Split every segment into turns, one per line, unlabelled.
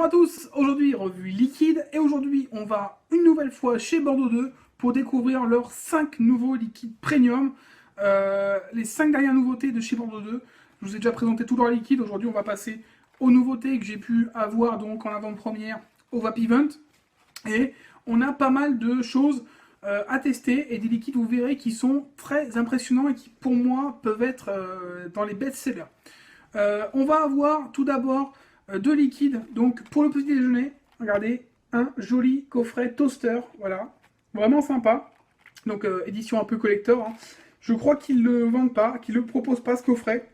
Bonjour à tous, aujourd'hui revue liquide et aujourd'hui on va une nouvelle fois chez Bordeaux 2 pour découvrir leurs 5 nouveaux liquides premium, les 5 dernières nouveautés de chez Bordeaux 2. Je vous ai déjà présenté tous leurs liquides, aujourd'hui on va passer aux nouveautés que j'ai pu avoir donc en avant-première au Vapivent et on a pas mal de choses à tester et des liquides vous verrez qui sont très impressionnants et qui pour moi peuvent être dans les best-sellers. On va avoir tout d'abord deux liquides. Donc pour le petit déjeuner, regardez, un joli coffret toaster, voilà, vraiment sympa. Donc édition un peu collector. Hein. Je crois qu'ils le vendent pas, qu'ils le proposent pas ce coffret.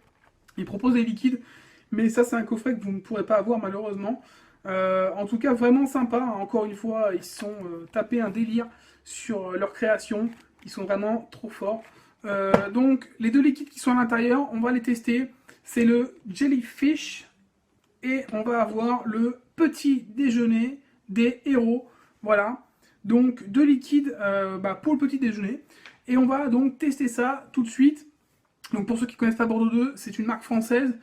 Ils proposent des liquides, mais ça c'est un coffret que vous ne pourrez pas avoir malheureusement. En tout cas vraiment sympa. Hein. Encore une fois, ils se sont tapés un délire sur leur création. Ils sont vraiment trop forts. Donc les deux liquides qui sont à l'intérieur, on va les tester. C'est le Jellyfish et on va avoir le petit déjeuner des héros. Voilà, donc deux liquides pour le petit déjeuner. Et on va donc tester ça tout de suite. Donc pour ceux qui ne connaissent pas Bordeaux 2, c'est une marque française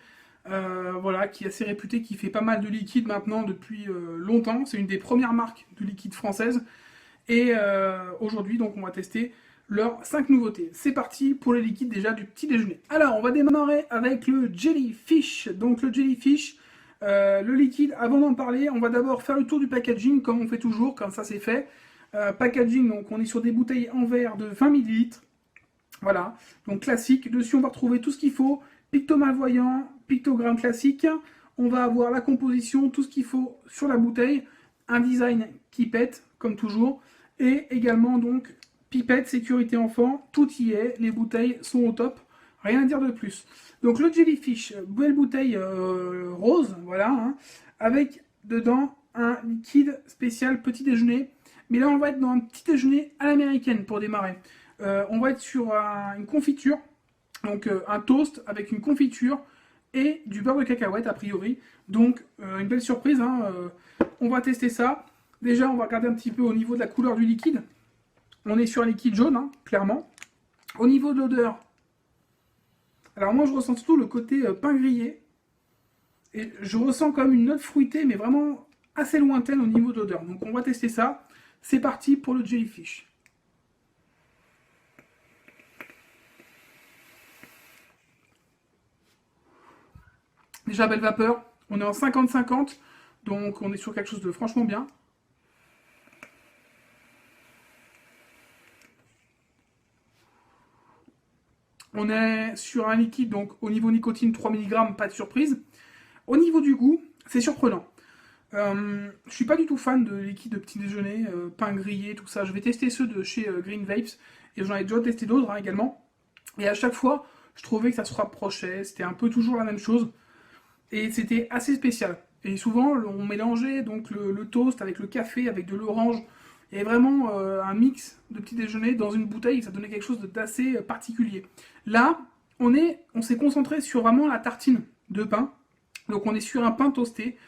voilà, qui est assez réputée, qui fait pas mal de liquides maintenant depuis longtemps. C'est une des premières marques de liquide françaises. Et aujourd'hui, donc on va tester leurs 5 nouveautés. C'est parti pour les liquides déjà du petit déjeuner. Alors, on va démarrer avec le Jellyfish. Donc le Jellyfish, le liquide, avant d'en parler, on va d'abord faire le tour du packaging, comme on fait toujours, comme ça c'est fait. Packaging, donc on est sur des bouteilles en verre de 20 ml. Voilà, donc classique. Dessus, on va retrouver tout ce qu'il faut. Picto malvoyant, pictogramme classique. On va avoir la composition, tout ce qu'il faut sur la bouteille. Un design qui pète, comme toujours. Et également, donc, pipette, sécurité enfant, tout y est, les bouteilles sont au top, rien à dire de plus. Donc le Jellyfish, belle bouteille rose, voilà, hein, avec dedans un liquide spécial petit déjeuner. Mais là on va être dans un petit déjeuner à l'américaine pour démarrer. On va être sur une confiture, donc un toast avec une confiture et du beurre de cacahuète a priori. Donc une belle surprise, hein, on va tester ça. Déjà on va regarder un petit peu au niveau de la couleur du liquide. On est sur un liquide jaune, hein, clairement. Au niveau de l'odeur, alors moi je ressens surtout le côté pain grillé. Et je ressens quand même une note fruitée, mais vraiment assez lointaine au niveau de l'odeur. Donc on va tester ça. C'est parti pour le Jellyfish. Déjà belle vapeur. On est en 50-50. Donc on est sur quelque chose de franchement bien. On est sur un liquide, donc au niveau nicotine, 3 mg, pas de surprise. Au niveau du goût, c'est surprenant. Je suis pas du tout fan de liquide de petit déjeuner, pain grillé, tout ça. Je vais tester ceux de chez Green Vapes, et j'en ai déjà testé d'autres hein, également. Et à chaque fois, je trouvais que ça se rapprochait, c'était un peu toujours la même chose. Et c'était assez spécial. Et souvent, on mélangeait donc le toast avec le café, avec de l'orange. Il y avait vraiment un mix de petit déjeuner dans une bouteille, ça donnait quelque chose d'assez particulier. Là, on s'est concentré sur vraiment la tartine de pain. Donc on est sur un pain toasté.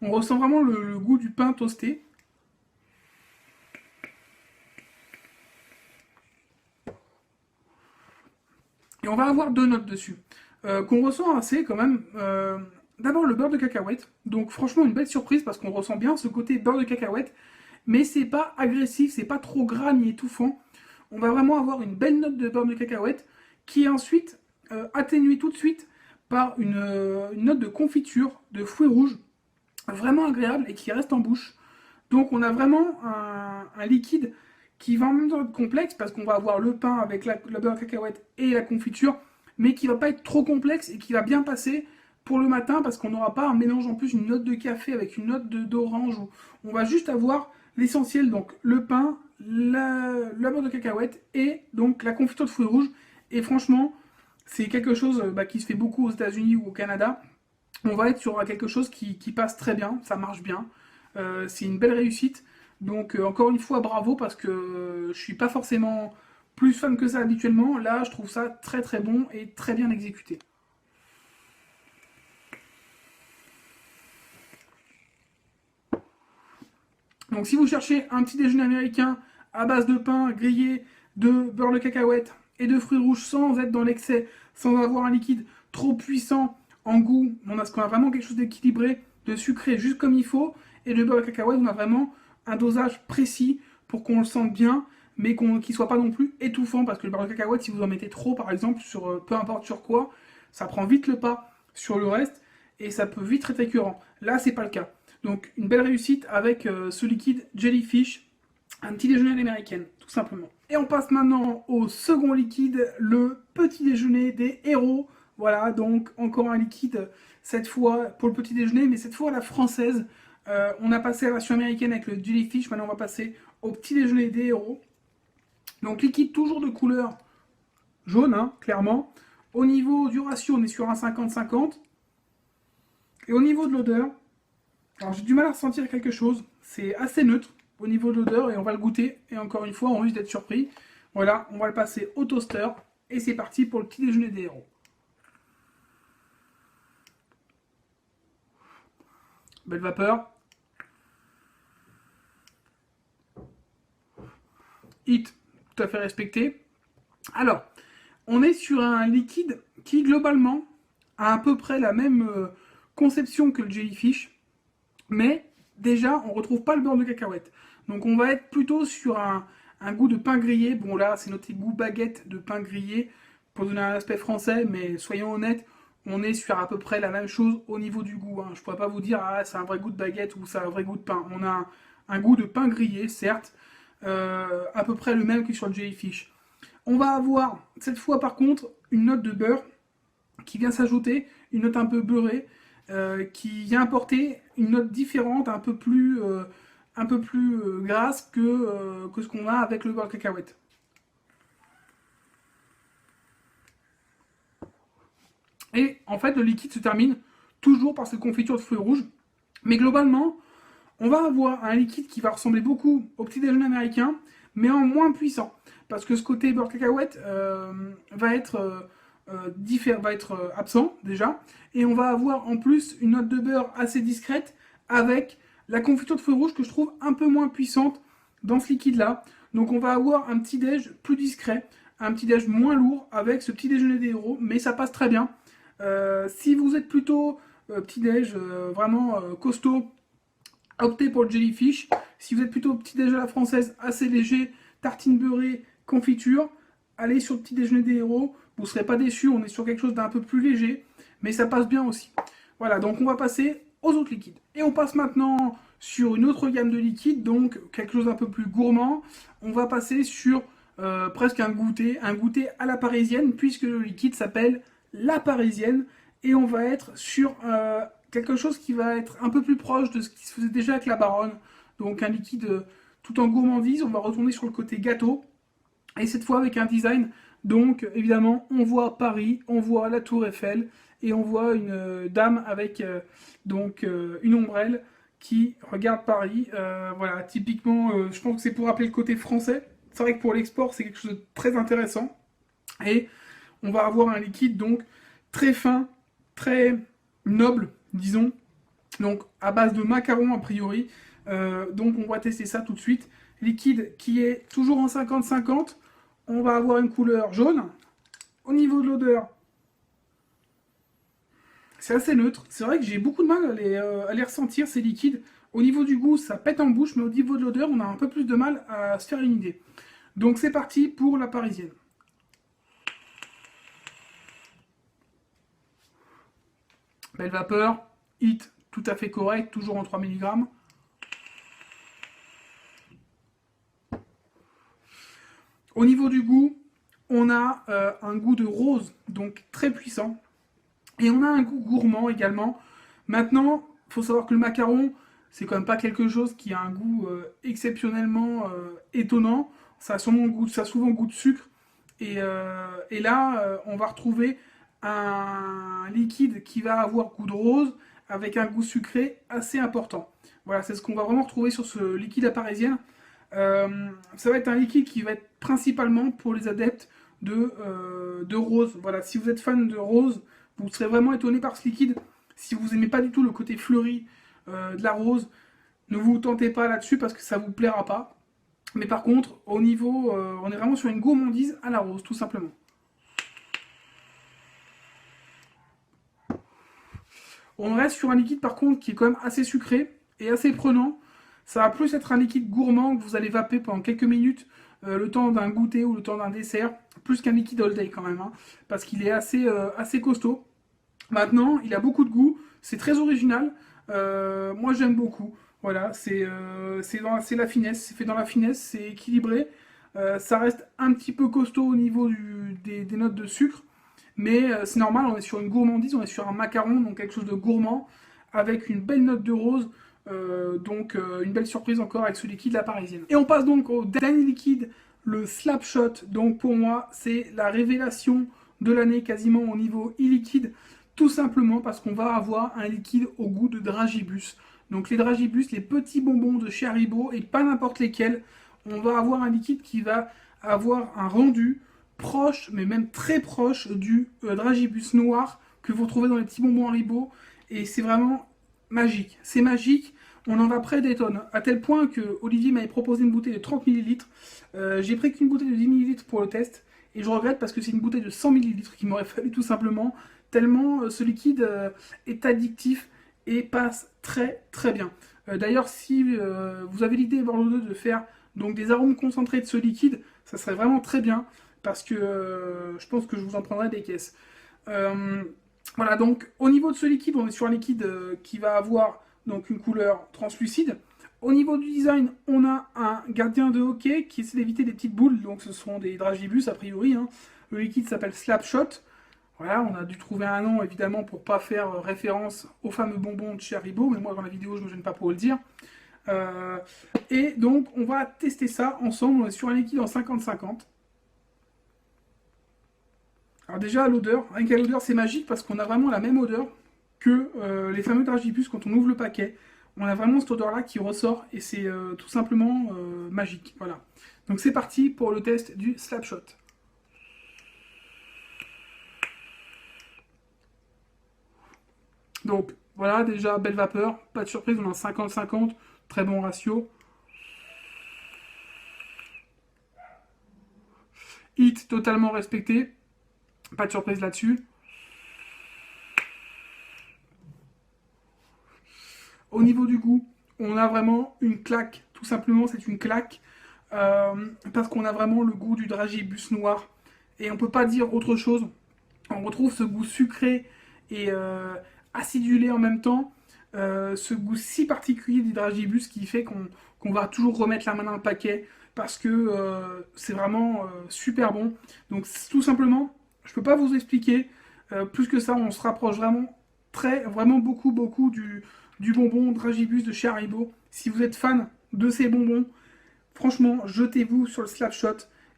On ressent vraiment le goût du pain toasté. Et on va avoir deux notes dessus. Qu'on ressent assez quand même. D'abord le beurre de cacahuète. Donc franchement une belle surprise parce qu'on ressent bien ce côté beurre de cacahuète. Mais c'est pas agressif, c'est pas trop gras ni étouffant. On va vraiment avoir une belle note de beurre de cacahuète qui est ensuite atténuée tout de suite par une note de confiture de fruits rouges vraiment agréable et qui reste en bouche. Donc on a vraiment un liquide qui va en même temps être complexe parce qu'on va avoir le pain avec la beurre de cacahuète et la confiture, mais qui va pas être trop complexe et qui va bien passer pour le matin parce qu'on n'aura pas un mélange en plus, une note de café avec une note d'orange. On va juste avoir l'essentiel, donc le pain, la beurre de cacahuète et donc la confiture de fruits rouges. Et franchement, c'est quelque chose qui se fait beaucoup aux États-Unis ou au Canada. On va être sur quelque chose qui passe très bien, ça marche bien. C'est une belle réussite. Donc encore une fois, bravo parce que je suis pas forcément plus fan que ça habituellement. Là, je trouve ça très très bon et très bien exécuté. Donc si vous cherchez un petit déjeuner américain à base de pain grillé, de beurre de cacahuète et de fruits rouges sans être dans l'excès, sans avoir un liquide trop puissant en goût, on a vraiment quelque chose d'équilibré de sucré juste comme il faut, et le beurre de cacahuète, on a vraiment un dosage précis pour qu'on le sente bien, mais qu'il soit pas non plus étouffant, parce que le beurre de cacahuète, si vous en mettez trop, par exemple, sur peu importe sur quoi, ça prend vite le pas sur le reste, et ça peut vite être écœurant. Là, c'est pas le cas. Donc, une belle réussite avec ce liquide Jellyfish, un petit déjeuner à l'américaine, tout simplement. Et on passe maintenant au second liquide, le petit déjeuner des héros. Voilà, donc encore un liquide, cette fois pour le petit déjeuner, mais cette fois à la française. On a passé à la version américaine avec le Jellyfish, maintenant on va passer au petit déjeuner des héros. Donc liquide toujours de couleur jaune, hein, clairement. Au niveau du ratio, on est sur un 50-50. Et au niveau de l'odeur, alors j'ai du mal à ressentir quelque chose, c'est assez neutre au niveau de l'odeur et on va le goûter. Et encore une fois, on risque d'être surpris. Voilà, on va le passer au toaster et c'est parti pour le petit déjeuner des héros. Belle vapeur. Hit, tout à fait respecté. Alors, on est sur un liquide qui globalement a à peu près la même conception que le Jellyfish, mais déjà on retrouve pas le beurre de cacahuète. Donc on va être plutôt sur un goût de pain grillé. Bon là c'est noté goût baguette de pain grillé pour donner un aspect français, mais soyons honnêtes, on est sur à peu près la même chose au niveau du goût. Hein. Je pourrais pas vous dire ah c'est un vrai goût de baguette ou c'est un vrai goût de pain. On a un goût de pain grillé certes, à peu près le même que sur le Jellyfish. On va avoir cette fois par contre une note de beurre qui vient s'ajouter, une note un peu beurrée, qui vient apporter une note différente, un peu plus grasse que ce qu'on a avec le beurre de cacahuète. Et en fait, le liquide se termine toujours par cette confiture de fruits rouges. Mais globalement, on va avoir un liquide qui va ressembler beaucoup au petit déjeuner américain, mais en moins puissant. Parce que ce côté beurre cacahuète va être, absent déjà. Et on va avoir en plus une note de beurre assez discrète avec la confiture de fruits rouges que je trouve un peu moins puissante dans ce liquide-là. Donc on va avoir un petit déj plus discret, un petit déj moins lourd avec ce petit déjeuner des héros, mais ça passe très bien. Si vous êtes plutôt petit déj vraiment costaud, optez pour le Jellyfish. Si vous êtes plutôt petit déjeuner à la française, assez léger, tartine beurrée, confiture, allez sur le petit déjeuner des héros. Vous ne serez pas déçus, on est sur quelque chose d'un peu plus léger, mais ça passe bien aussi. Voilà, donc on va passer aux autres liquides. Et on passe maintenant sur une autre gamme de liquides, donc quelque chose d'un peu plus gourmand. On va passer sur presque un goûter à la parisienne, puisque le liquide s'appelle la parisienne. Et on va être sur quelque chose qui va être un peu plus proche de ce qui se faisait déjà avec la baronne. Donc un liquide tout en gourmandise, on va retourner sur le côté gâteau. Et cette fois avec un design, donc évidemment on voit Paris, on voit la tour Eiffel, et on voit une dame avec une ombrelle qui regarde Paris. Voilà, typiquement, je pense que c'est pour rappeler le côté français. C'est vrai que pour l'export, c'est quelque chose de très intéressant. Et on va avoir un liquide donc très fin, très noble, disons. Donc à base de macarons a priori. Donc on va tester ça tout de suite. Liquide qui est toujours en 50-50. On va avoir une couleur jaune. Au niveau de l'odeur, c'est assez neutre. C'est vrai que j'ai beaucoup de mal à les ressentir, ces liquides. Au niveau du goût, ça pète en bouche, mais au niveau de l'odeur, on a un peu plus de mal à se faire une idée. Donc c'est parti pour la parisienne. Belle vapeur, hit tout à fait correct, toujours en 3 mg. Au niveau du goût, on a un goût de rose, donc très puissant. Et on a un goût gourmand également. Maintenant, il faut savoir que le macaron, c'est quand même pas quelque chose qui a un goût exceptionnellement étonnant. Ça a souvent goût de sucre. Et là, on va retrouver un liquide qui va avoir goût de rose avec un goût sucré assez important. Voilà, c'est ce qu'on va vraiment retrouver sur ce liquide à parisienne. Ça va être un liquide qui va être principalement pour les adeptes de rose. Voilà, si vous êtes fan de rose, vous serez vraiment étonné par ce liquide. Si vous n'aimez pas du tout le côté fleuri de la rose, ne vous tentez pas là-dessus parce que ça vous plaira pas. Mais par contre, au niveau, on est vraiment sur une gourmandise à la rose, tout simplement. On reste sur un liquide par contre qui est quand même assez sucré et assez prenant. Ça va plus être un liquide gourmand que vous allez vaper pendant quelques minutes, le temps d'un goûter ou le temps d'un dessert, plus qu'un liquide all day quand même, hein, parce qu'il est assez costaud. Maintenant, il a beaucoup de goût, c'est très original, moi j'aime beaucoup. Voilà, c'est la finesse, c'est fait dans la finesse, c'est équilibré. Ça reste un petit peu costaud au niveau des notes de sucre, mais c'est normal, on est sur une gourmandise, on est sur un macaron, donc quelque chose de gourmand, avec une belle note de rose, donc une belle surprise encore avec ce liquide la parisienne. Et on passe donc au dernier liquide, le Slapshot. Donc pour moi, c'est la révélation de l'année quasiment au niveau e-liquide, tout simplement parce qu'on va avoir un liquide au goût de Dragibus. Donc les Dragibus, les petits bonbons de chez Haribo, et pas n'importe lesquels. On va avoir un liquide qui va avoir un rendu proche, mais même très proche du Dragibus noir que vous retrouvez dans les petits bonbons Haribo. Et c'est vraiment magique. C'est magique. On en va près des tonnes. À tel point que Olivier m'avait proposé une bouteille de 30 ml. J'ai pris qu'une bouteille de 10 ml pour le test. Et je regrette parce que c'est une bouteille de 100 ml qu'il m'aurait fallu tout simplement. Tellement ce liquide est addictif et passe très très bien. D'ailleurs, si vous avez l'idée Bordeaux 2 de faire donc des arômes concentrés de ce liquide, ça serait vraiment très bien parce que je pense que je vous en prendrai des caisses. Voilà, donc au niveau de ce liquide, on est sur un liquide qui va avoir donc une couleur translucide. Au niveau du design, on a un gardien de hockey qui essaie d'éviter des petites boules, donc ce sont des Dragibus a priori, hein. Le liquide s'appelle Slapshot. Voilà, on a dû trouver un nom évidemment pour pas faire référence aux fameux bonbons de chez Haribo, mais moi dans la vidéo je ne me gêne pas pour le dire. Et donc on va tester ça ensemble, on est sur un liquide en 50-50. Alors déjà l'odeur, rien qu'à l'odeur c'est magique parce qu'on a vraiment la même odeur que les fameux Dragibus quand on ouvre le paquet. On a vraiment cette odeur là qui ressort et c'est tout simplement magique. Voilà. Donc c'est parti pour le test du Slapshot. Donc voilà, déjà belle vapeur, pas de surprise, on a 50-50, très bon ratio. Hit totalement respecté, pas de surprise là-dessus. Au niveau du goût, on a vraiment une claque, tout simplement c'est une claque, parce qu'on a vraiment le goût du Dragibus noir, et on peut pas dire autre chose. On retrouve ce goût sucré et acidulé en même temps, ce goût si particulier du Dragibus qui fait qu'on va toujours remettre la main dans le paquet, parce que c'est vraiment super bon. Donc tout simplement, je peux pas vous expliquer, plus que ça, on se rapproche vraiment beaucoup du bonbon Dragibus de chez Haribo. Si vous êtes fan de ces bonbons, franchement, jetez-vous sur le Slapshot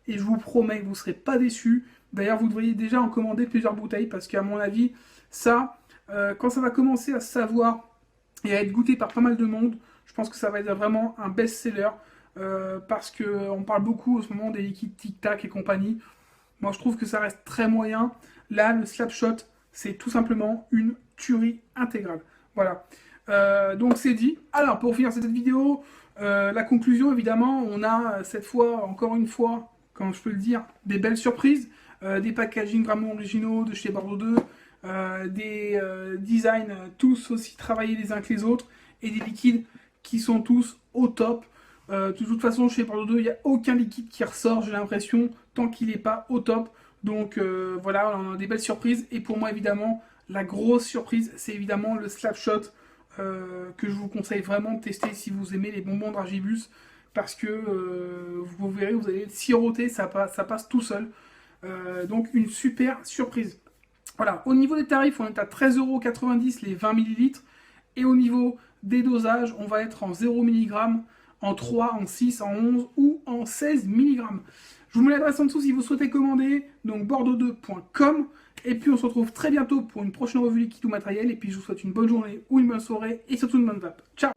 et je vous promets que vous ne serez pas déçus. D'ailleurs, vous devriez déjà en commander plusieurs bouteilles parce qu'à mon avis, ça, quand ça va commencer à se savoir et à être goûté par pas mal de monde, je pense que ça va être vraiment un best-seller parce qu'on parle beaucoup en ce moment des liquides Tic Tac et compagnie. Moi, je trouve que ça reste très moyen. Là, le Slapshot, c'est tout simplement une tuerie intégrale. Voilà. Donc c'est dit. Alors pour finir cette vidéo, la conclusion évidemment, on a cette fois, encore une fois, comme je peux le dire, des belles surprises, des packaging vraiment originaux de chez Bordeaux 2, des designs tous aussi travaillés les uns que les autres, et des liquides qui sont tous au top. De toute façon chez Bordeaux 2, il n'y a aucun liquide qui ressort, j'ai l'impression, tant qu'il n'est pas au top. Donc voilà, on a des belles surprises, et pour moi évidemment, la grosse surprise, c'est évidemment le Slapshot, que je vous conseille vraiment de tester si vous aimez les bonbons Dragibus, parce que vous verrez, vous allez siroter, ça passe tout seul. Donc une super surprise. Voilà, au niveau des tarifs, on est à 13,90 € les 20 ml. Et au niveau des dosages, on va être en 0 mg, en 3, en 6, en 11 ou en 16 mg. Je vous mets l'adresse en dessous si vous souhaitez commander, donc bordeaux2.com. Et puis on se retrouve très bientôt pour une prochaine revue liquide ou matériel. Et puis je vous souhaite une bonne journée ou une bonne soirée et surtout une bonne vape. Ciao!